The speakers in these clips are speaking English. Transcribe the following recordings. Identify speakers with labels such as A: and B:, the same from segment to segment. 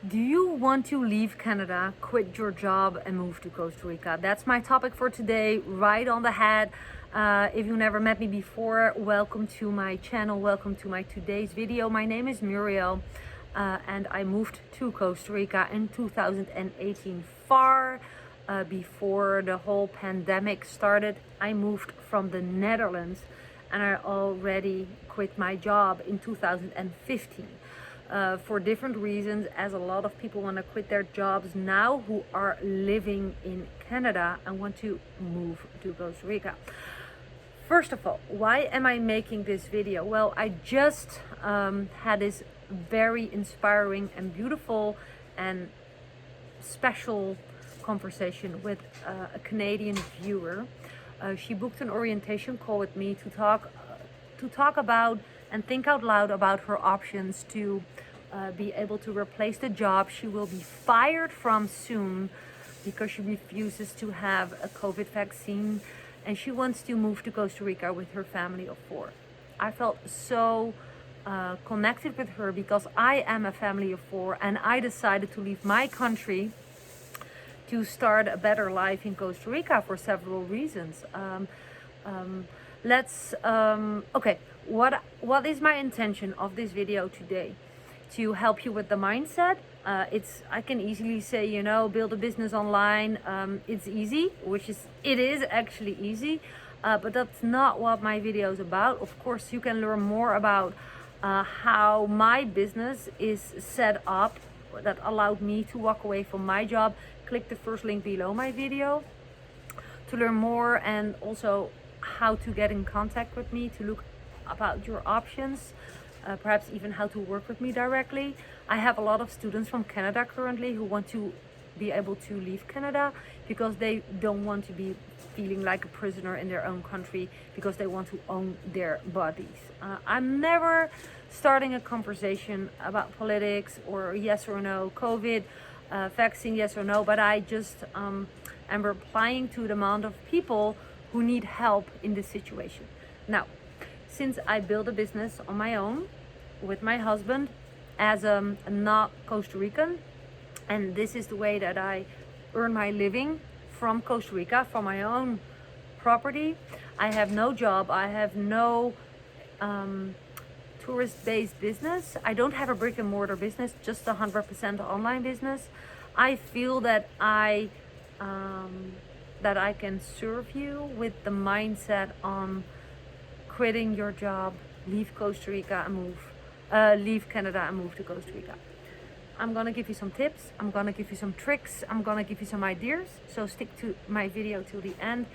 A: Do you want to leave Canada, quit your job, and move to Costa Rica? That's my topic for today, right on the head. If you never met me before, welcome to my channel, welcome to my today's video. My name is Muriel, and I moved to Costa Rica in 2018, far before the whole pandemic started. I moved from the Netherlands, and I already quit my job in 2015. For different reasons, as a lot of people want to quit their jobs now who are living in Canada and want to move to Costa Rica. First of all, why am I making this video? Well, I just had this very inspiring and beautiful and special conversation with a Canadian viewer. She booked an orientation call with me to talk about and think out loud about her options to be able to replace the job she will be fired from soon because she refuses to have a COVID vaccine, and she wants to move to Costa Rica with her family of 4. I felt so connected with her because I am a family of 4, and I decided to leave my country to start a better life in Costa Rica for several reasons. Okay, what is my intention of this video today? To help you with the mindset. I can easily say, build a business online. It's easy, it is actually easy, but that's not what my video is about. Of course, you can learn more about how my business is set up that allowed me to walk away from my job. Click the first link below my video to learn more, and also how to get in contact with me, to look about your options, perhaps even how to work with me directly. I have a lot of students from Canada currently who want to be able to leave Canada because they don't want to be feeling like a prisoner in their own country, because they want to own their bodies. I'm never starting a conversation about politics or yes or no, COVID vaccine, yes or no, but I just am replying to the amount of people who need help in this situation. Now, since I built a business on my own with my husband as a not Costa Rican, and this is the way that I earn my living from Costa Rica, from my own property. I have no job, I have no tourist-based business. I don't have a brick and mortar business, just 100% online business. I feel that I can serve you with the mindset on quitting your job, leave Costa Rica and leave Canada and move to Costa Rica. I'm gonna give you some tips, I'm gonna give you some tricks, I'm gonna give you some ideas, so stick to my video till the end.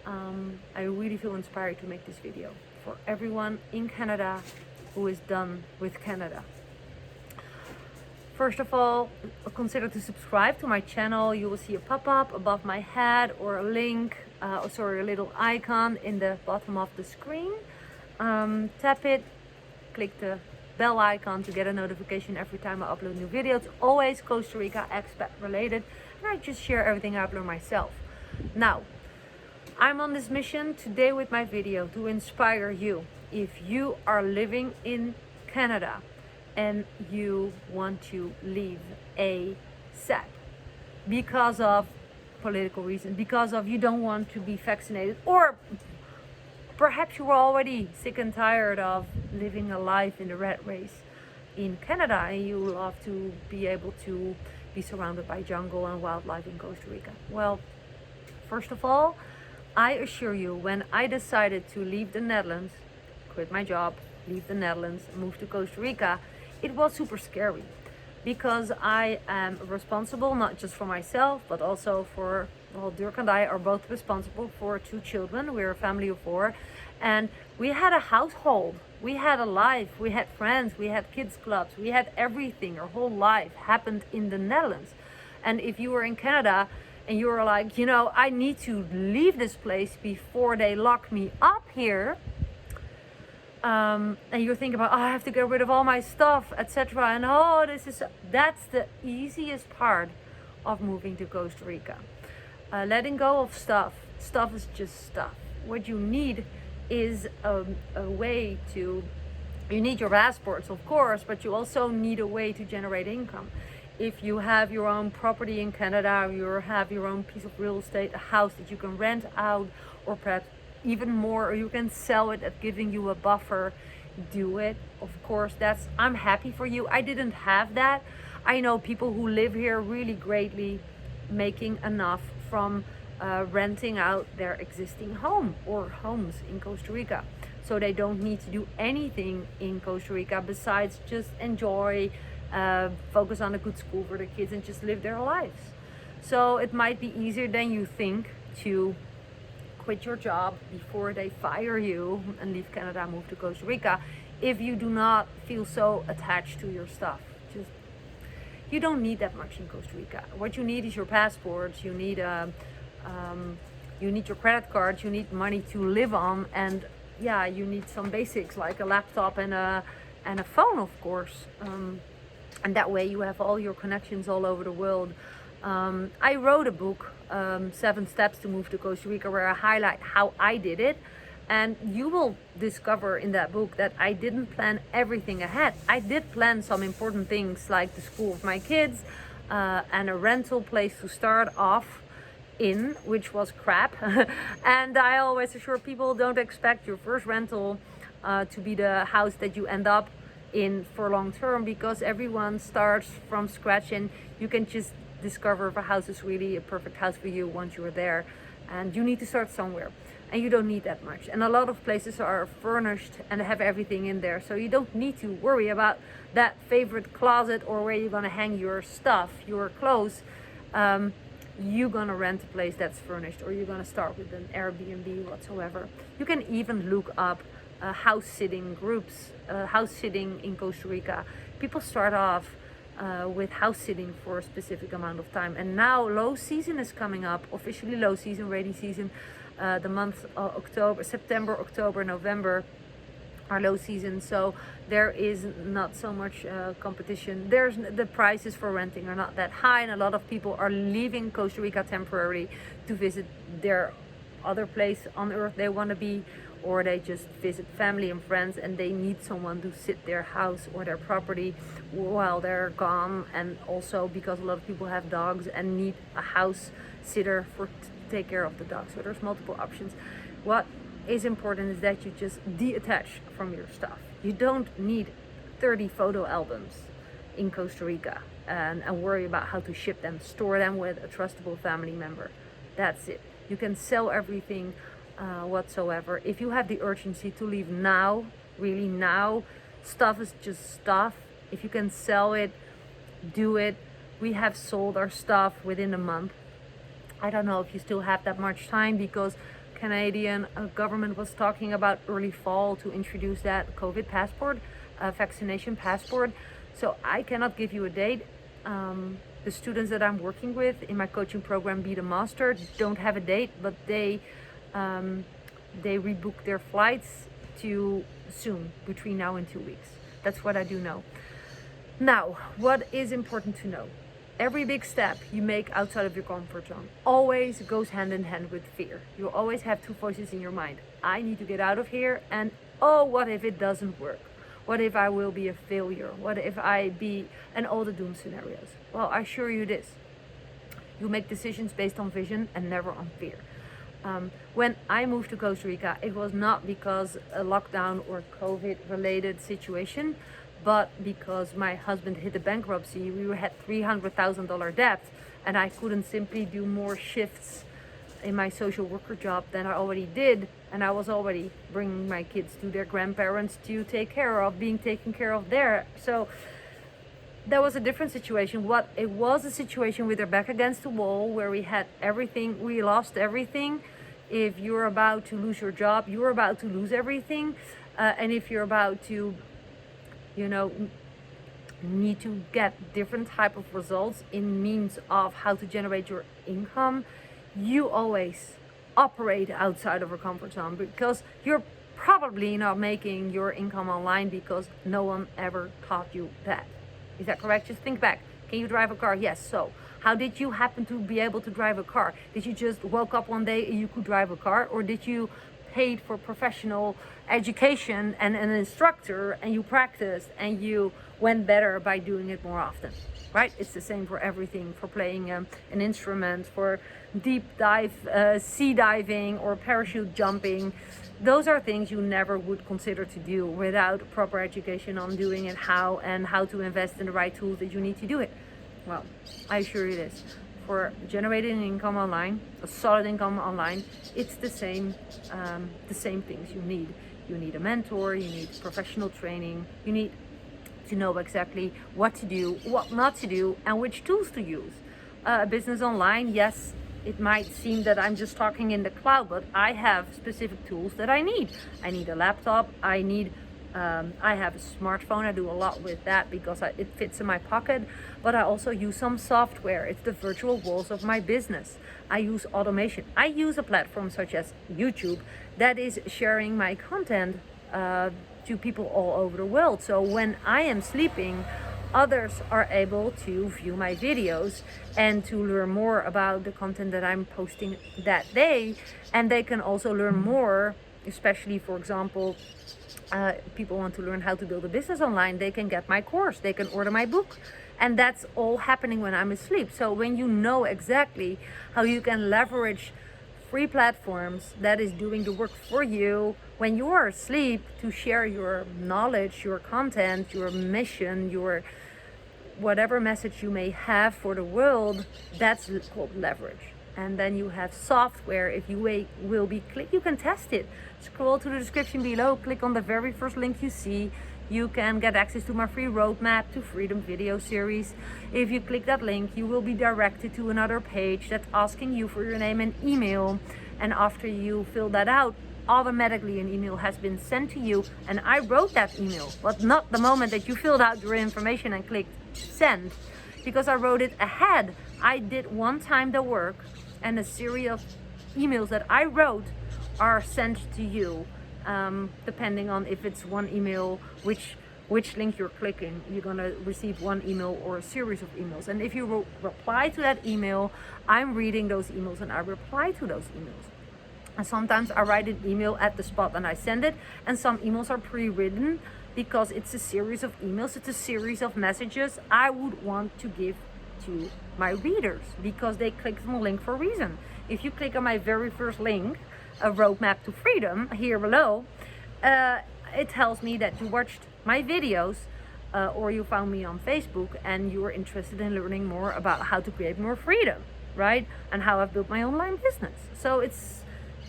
A: I really feel inspired to make this video for everyone in Canada who is done with Canada. First of all, consider to subscribe to my channel. You will see a pop-up above my head, or a link, a little icon in the bottom of the screen. Tap it, click the bell icon to get a notification every time I upload new videos. It's always Costa Rica expat related, and I just share everything I've learned myself. Now, I'm on this mission today with my video to inspire you. If you are living in Canada and you want to leave ASAP because of political reasons, because of you don't want to be vaccinated, or perhaps you were already sick and tired of living a life in the rat race in Canada and you love to be able to be surrounded by jungle and wildlife in Costa Rica. Well, first of all, I assure you, when I decided to leave the Netherlands, quit my job, leave the Netherlands, move to Costa Rica, it was super scary, because I am responsible not just for myself, but also for, well, Dirk and I are both responsible for 2 children. We're a family of 4, and we had a household, we had a life, we had friends, we had kids clubs, we had everything. Our whole life happened in the Netherlands. And if you were in Canada and you were like, I need to leave this place before they lock me up here, and you're thinking about, I have to get rid of all my stuff, etc. And that's the easiest part of moving to Costa Rica. Letting go of stuff. Stuff is just stuff. What you need is a way to, you need your passports, of course, but you also need a way to generate income. if you have your own property in Canada, you have your own piece of real estate, a house that you can rent out, or perhaps even more, or you can sell it at giving you a buffer, do it. Of course, I'm happy for you. I didn't have that. I know people who live here really greatly, making enough from renting out their existing home or homes in Costa Rica. So they don't need to do anything in Costa Rica besides just enjoy, focus on a good school for their kids and just live their lives. So it might be easier than you think to quit your job before they fire you and leave Canada, move to Costa Rica, if you do not feel so attached to your stuff. Just, you don't need that much in Costa Rica. What you need is your passport, you need your credit card, you need money to live on, and yeah, you need some basics like a laptop and a phone, of course. And that way you have all your connections all over the world. I wrote a book, 7 Steps to Move to Costa Rica, where I highlight how I did it. And you will discover in that book that I didn't plan everything ahead. I did plan some important things like the school of my kids, and a rental place to start off in, which was crap. And I always assure people, don't expect your first rental to be the house that you end up in for long term, because everyone starts from scratch and you can just discover if a house is really a perfect house for you once you're there. And you need to start somewhere, and you don't need that much. And a lot of places are furnished and have everything in there, so you don't need to worry about that favorite closet or where you're gonna hang your stuff, your clothes. You're gonna rent a place that's furnished, or you're gonna start with an Airbnb whatsoever. You can even look up house sitting groups, house sitting in Costa Rica. People start off with house sitting for a specific amount of time. And now low season is coming up, officially low season, rainy season. The month of September, October, November are low season, so there is not so much competition. The prices for renting are not that high, and a lot of people are leaving Costa Rica temporarily to visit their other place on earth they want to be, or they just visit family and friends and they need someone to sit their house or their property while they're gone. And also because a lot of people have dogs and need a house sitter to take care of the dog. So there's multiple options. What is important is that you just detach from your stuff. You don't need 30 photo albums in Costa Rica and worry about how to ship them. Store them with a trustable family member. That's it. You can sell everything whatsoever. If you have the urgency to leave now, really now, stuff is just stuff. If you can sell it, do it. We have sold our stuff within a month. I don't know if you still have that much time, because Canadian government was talking about early fall to introduce that COVID passport, vaccination passport. So I cannot give you a date. The students that I'm working with in my coaching program, Be the Master, don't have a date, but they rebook their flights to soon, between now and 2 weeks. That's what I do know. Now, what is important to know? Every big step you make outside of your comfort zone always goes hand in hand with fear. You always have 2 voices in your mind. I need to get out of here, and oh, what if it doesn't work? What if I will be a failure? What if I be, and all the doom scenarios? Well, I assure you this. You make decisions based on vision and never on fear. When I moved to Costa Rica, it was not because a lockdown or COVID related situation, but because my husband hit a bankruptcy. We had $300,000 debt, and I couldn't simply do more shifts in my social worker job than I already did, and I was already bringing my kids to their grandparents to take care of, being taken care of there. So that was a different situation. It was a situation with our back against the wall, where we had everything, we lost everything. If you're about to lose your job, you're about to lose everything. And if you're about to, need to get different type of results in means of how to generate your income, you always operate outside of your comfort zone, because you're probably not making your income online because no one ever taught you that. Is that correct? Just think back. Can you drive a car? Yes. So how did you happen to be able to drive a car? Did you just woke up one day and you could drive a car, or did you paid for professional education and an instructor, and you practiced and you went better by doing it more often, right? It's the same for everything, for playing an instrument, for deep dive, sea diving, or parachute jumping. Those are things you never would consider to do without proper education on doing it, how, and how to invest in the right tools that you need to do it. Well, I assure you this, for generating income online, a solid income online, it's the same things you need. You need a mentor, you need professional training, you need to know exactly what to do, what not to do, and which tools to use. A business online, yes, it might seem that I'm just talking in the cloud, but I have specific tools that I need. I need a laptop, I have a smartphone. I do a lot with that because it fits in my pocket, but I also use some software. It's the virtual walls of my business. I use automation. I use a platform such as YouTube that is sharing my content to people all over the world. So when I am sleeping, others are able to view my videos and to learn more about the content that I'm posting that day. And they can also learn more, especially, for example, people want to learn how to build a business online, they can get my course, they can order my book. And that's all happening when I'm asleep. So when you know exactly how you can leverage free platforms that is doing the work for you when you are asleep to share your knowledge, your content, your mission, your whatever message you may have for the world, that's called leverage. And then you have software. If you will be click, you can test it. Scroll to the description below, click on the very first link you see. You can get access to my free roadmap to freedom video series. If you click that link, you will be directed to another page that's asking you for your name and email. And after you fill that out, automatically an email has been sent to you. And I wrote that email, but not the moment that you filled out your information and clicked send, because I wrote it ahead. I did one time the work, and a series of emails that I wrote are sent to you, depending on if it's one email, which link you're clicking. You're gonna receive one email or a series of emails. And if you reply to that email, I'm reading those emails and I reply to those emails. And sometimes I write an email at the spot and I send it, and some emails are pre-written because it's a series of emails, it's a series of messages I would want to give to my readers because they clicked on the link for a reason. If you click on my very first link, a roadmap to freedom, here below, it tells me that you watched my videos or you found me on Facebook and you were interested in learning more about how to create more freedom, right? And how I've built my online business. So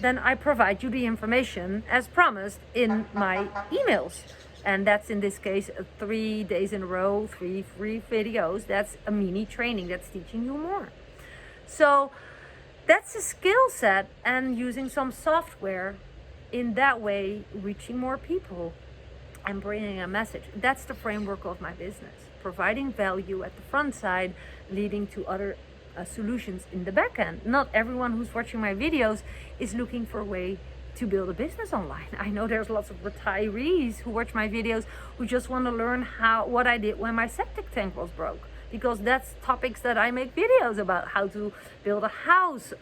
A: then I provide you the information as promised in my emails. And that's in this case 3 days in a row, 3 free videos. That's a mini training that's teaching you more. So that's a skill set, and using some software in that way, reaching more people and bringing a message. That's the framework of my business. Providing value at the front side, leading to other solutions in the back end. Not everyone who's watching my videos is looking for a way to build a business online. I know there's lots of retirees who watch my videos who just want to learn what I did when my septic tank was broke, because that's topics that I make videos about: how to build a house,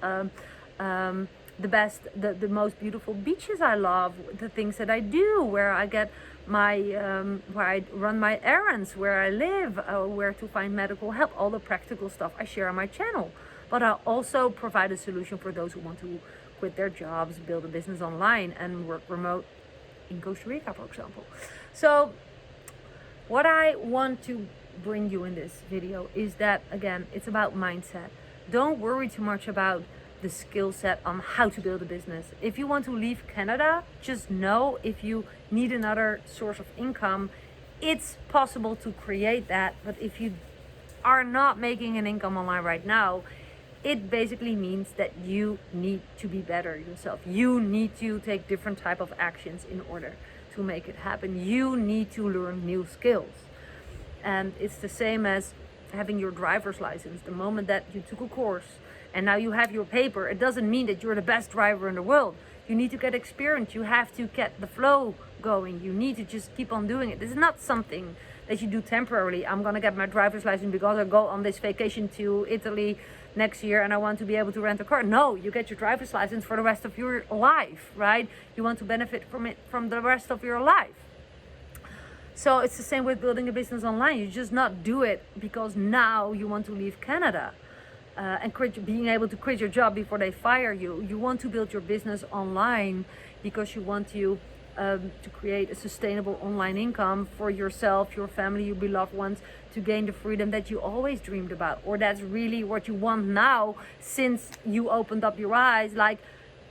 A: the most beautiful beaches I love, the things that I do, where I get my where I run my errands, where I live, where to find medical help, all the practical stuff I share on my channel. But I also provide a solution for those who want to quit their jobs, build a business online, and work remote in Costa Rica, for example. So what I want to bring you in this video is that, again, it's about mindset. Don't worry too much about the skill set on how to build a business. If you want to leave Canada, just know if you need another source of income, it's possible to create that. But if you are not making an income online right now, it basically means that you need to be better yourself. You need to take different type of actions in order to make it happen. You need to learn new skills. And it's the same as having your driver's license. The moment that you took a course and now you have your paper, it doesn't mean that you're the best driver in the world. You need to get experience. You have to get the flow going. You need to just keep on doing it. This is not something that you do temporarily. I'm gonna get my driver's license because I go on this vacation to Italy next year and I want to be able to rent a car. No, you get your driver's license for the rest of your life, right? You want to benefit from it from the rest of your life. So it's the same with building a business online. You just not do it because now you want to leave Canada and being able to quit your job before they fire you. You want to build your business online because you want to create a sustainable online income for yourself, your family, your beloved ones, to gain the freedom that you always dreamed about, or that's really what you want now since you opened up your eyes. Like,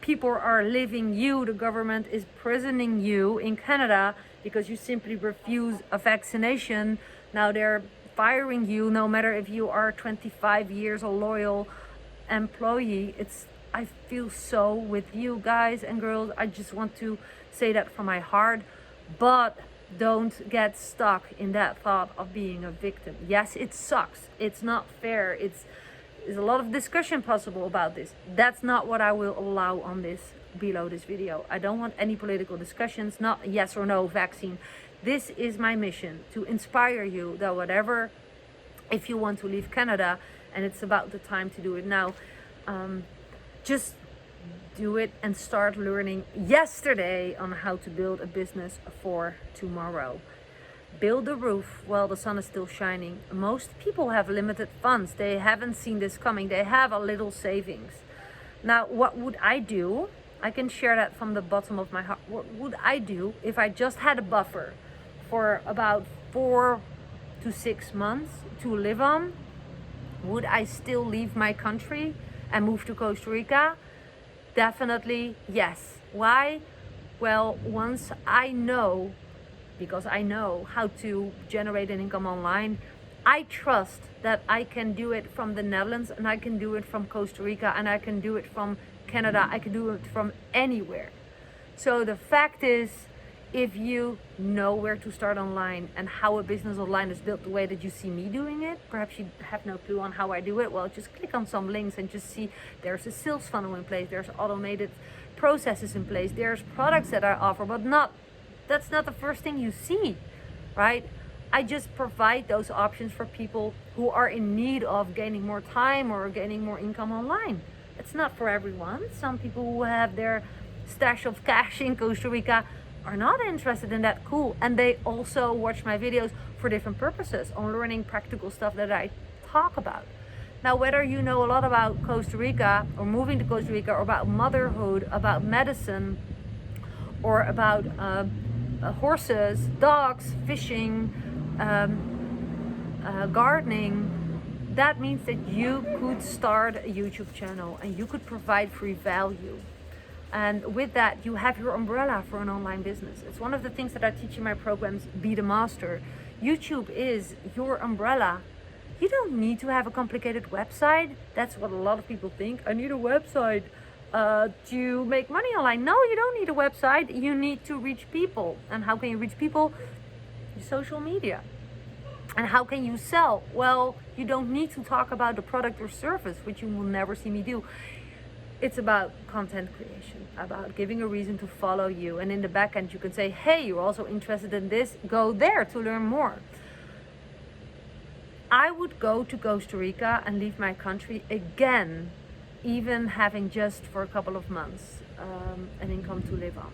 A: people are leaving you, the government is prisoning you in Canada because you simply refuse a vaccination. Now they're firing you, no matter if you are 25 years a loyal employee. I feel so with you guys and girls. I just want to say that from my heart. But don't get stuck in that thought of being a victim. Yes, it sucks. It's not fair. There's a lot of discussion possible about this. That's not what I will allow on this below this video. I don't want any political discussions, not yes or no vaccine. This is my mission, to inspire you that whatever, if you want to leave Canada and it's about the time to do it now, just do it and start learning yesterday on how to build a business for tomorrow. Build a roof while the sun is still shining. Most people have limited funds. They haven't seen this coming. They have a little savings. Now, what would I do? I can share that from the bottom of my heart. What would I do if I just had a buffer for about 4 to 6 months to live on? Would I still leave my country and move to Costa Rica? Definitely yes. Why? Well, once I know, because I know how to generate an income online, I trust that I can do it from the Netherlands, and I can do it from Costa Rica, and I can do it from Canada. I can do it from anywhere. So the fact is, if you know where to start online and how a business online is built the way that you see me doing it, perhaps you have no clue on how I do it, well, just click on some links and just see there's a sales funnel in place, there's automated processes in place, there's products that I offer, but that's not the first thing you see, right? I just provide those options for people who are in need of gaining more time or gaining more income online. It's not for everyone. Some people who have their stash of cash in Costa Rica are not interested in that. Cool. And they also watch my videos for different purposes on learning practical stuff that I talk about. Now, whether you know a lot about Costa Rica or moving to Costa Rica, or about motherhood, about medicine, or about horses, dogs, fishing, gardening, that means that you could start a YouTube channel and you could provide free value. And with that, you have your umbrella for an online business. It's one of the things that I teach in my programs, Be the Master. YouTube is your umbrella. You don't need to have a complicated website. That's what a lot of people think. I need a website to make money online. No, you don't need a website. You need to reach people. And how can you reach people? Social media. And how can you sell? Well, you don't need to talk about the product or service, which you will never see me do. It's about content creation, about giving a reason to follow you. And in the back end, you can say, hey, you're also interested in this, go there to learn more. I would go to Costa Rica and leave my country again, even having just for a couple of months an income to live on.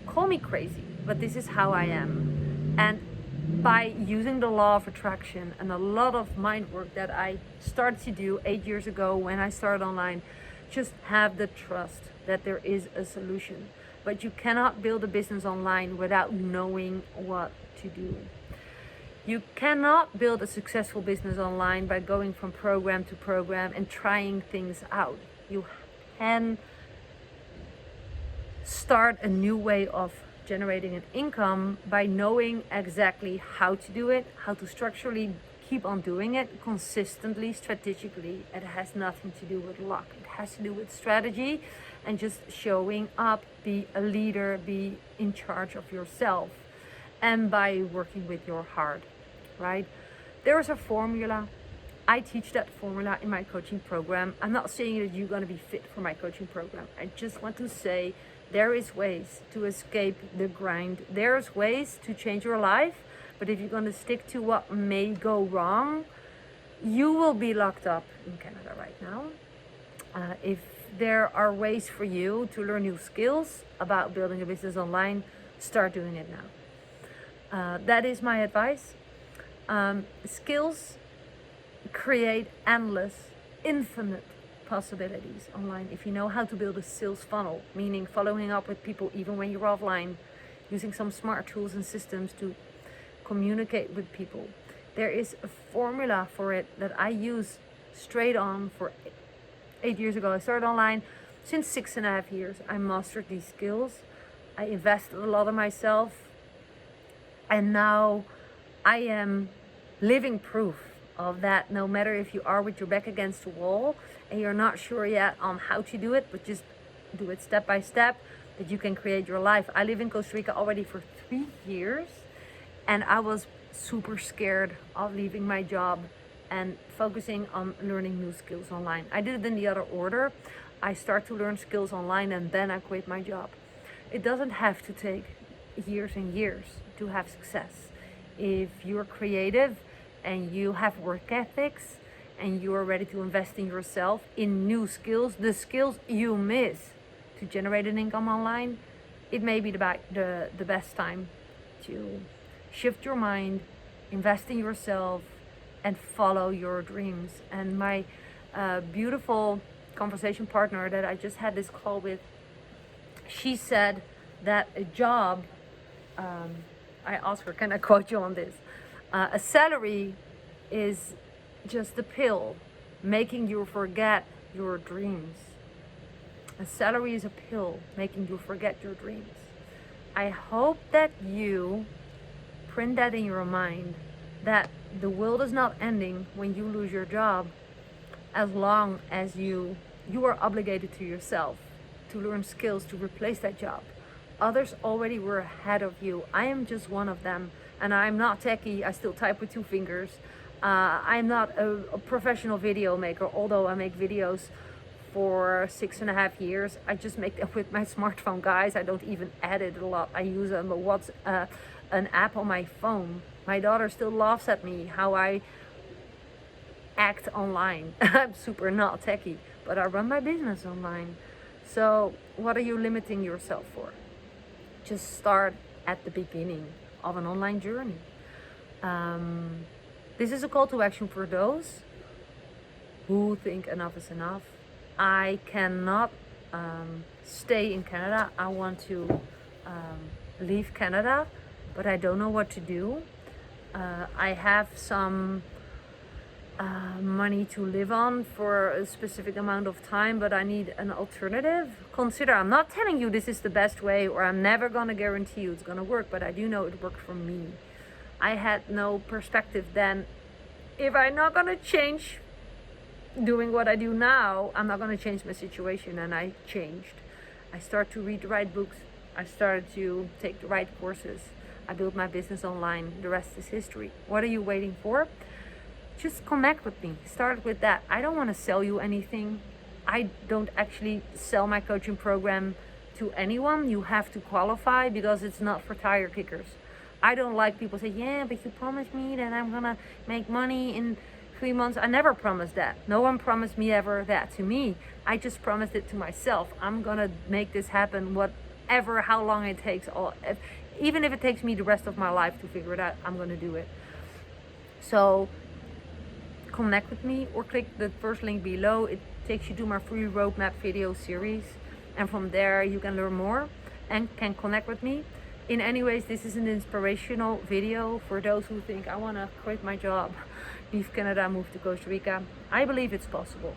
A: Call me crazy, but this is how I am. And by using the law of attraction and a lot of mind work that I started to do 8 years ago when I started online, just have the trust that there is a solution. But you cannot build a business online without knowing what to do. You cannot build a successful business online by going from program to program and trying things out. You can start a new way of generating an income by knowing exactly how to do it, how to structurally keep on doing it consistently, strategically. It has nothing to do with luck. It has to do with strategy and just showing up, be a leader, be in charge of yourself, and by working with your heart, right? There is a formula. I teach that formula in my coaching program. I'm not saying that you're going to be fit for my coaching program. I just want to say there is ways to escape the grind. There's ways to change your life But if you're going to stick to what may go wrong, you will be locked up in Canada right now. If there are ways for you to learn new skills about building a business online, start doing it now. That is my advice. Skills create endless, infinite possibilities online. If you know how to build a sales funnel, meaning following up with people even when you're offline, using some smart tools and systems to communicate with people. There is a formula for it that I use straight on for 8 years ago. I started online. Since 6.5 years, I mastered these skills. I invested a lot of myself. And now I am living proof of that. No matter if you are with your back against the wall and you're not sure yet on how to do it, but just do it step by step, that you can create your life. I live in Costa Rica already for 3 years, and I was super scared of leaving my job and focusing on learning new skills online. I did it in the other order. I start to learn skills online and then I quit my job. It doesn't have to take years and years to have success. If you're creative and you have work ethics and you are ready to invest in yourself, in new skills, the skills you miss to generate an income online, it may be the best time to shift your mind, invest in yourself, and follow your dreams. And my beautiful conversation partner that I just had this call with, she said that a job, I asked her, can I quote you on this? A salary is just a pill making you forget your dreams. A salary is a pill making you forget your dreams. I hope that you print that in your mind, that the world is not ending when you lose your job, as long as you are obligated to yourself to learn skills to replace that job. Others already were ahead of you. I am just one of them, and I'm not techie. I still type with 2 fingers. I'm not a professional video maker, although I make videos for 6.5 years. I just make them with my smartphone, guys. I don't even edit a lot. I use an app on my phone. My daughter still laughs at me how I act online. I'm super not techie, but I run my business online. So what are you limiting yourself for? Just start at the beginning of an online journey. This is a call to action for those who think enough is enough. I cannot stay in Canada. I want to leave Canada, but I don't know what to do. I have some money to live on for a specific amount of time, but I need an alternative. Consider, I'm not telling you this is the best way, or I'm never gonna guarantee you it's gonna work, but I do know it worked for me. I had no perspective then. If I'm not gonna change doing what I do now, I'm not gonna change my situation, and I changed. I started to read the right books. I started to take the right courses. I built my business online. The rest is history. What are you waiting for? Just connect with me. Start with that. I don't want to sell you anything. I don't actually sell my coaching program to anyone. You have to qualify because it's not for tire kickers. I don't like people say, yeah, but you promised me that I'm gonna make money in 3 months. I never promised that. No one promised me ever that to me. I just promised it to myself. I'm gonna make this happen, whatever, how long it takes. Even if it takes me the rest of my life to figure it out, I'm gonna do it. So connect with me or click the first link below. It takes you to my free roadmap video series, and from there you can learn more and can connect with me. In any ways, this is an inspirational video for those who think, I want to quit my job, leave Canada, move to Costa Rica. I believe it's possible.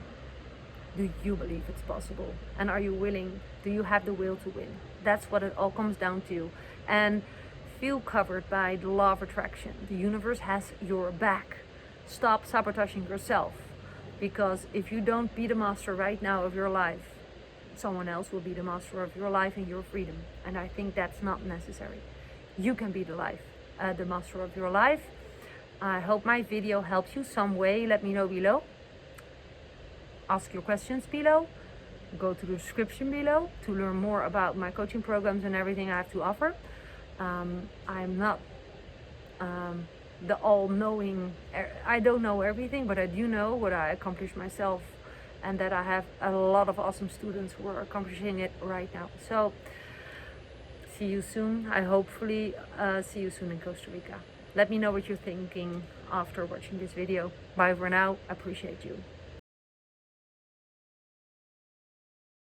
A: Do you believe it's possible? And are you willing? Do you have the will to win? That's what it all comes down to. And feel covered by the law of attraction. The universe has your back. Stop sabotaging yourself, because if you don't be the master right now of your life, someone else will be the master of your life and your freedom. And I think that's not necessary. You can be the master of your life. I hope my video helps you some way. Let me know below. Ask your questions below. Go to the description below to learn more about my coaching programs and everything I have to offer. I'm not the all-knowing. I don't know everything, but I do know what I accomplished myself, and that I have a lot of awesome students who are accomplishing it right now. So see you soon. I hopefully see you soon in Costa Rica. Let me know what you're thinking after watching this video. Bye for now. Appreciate you.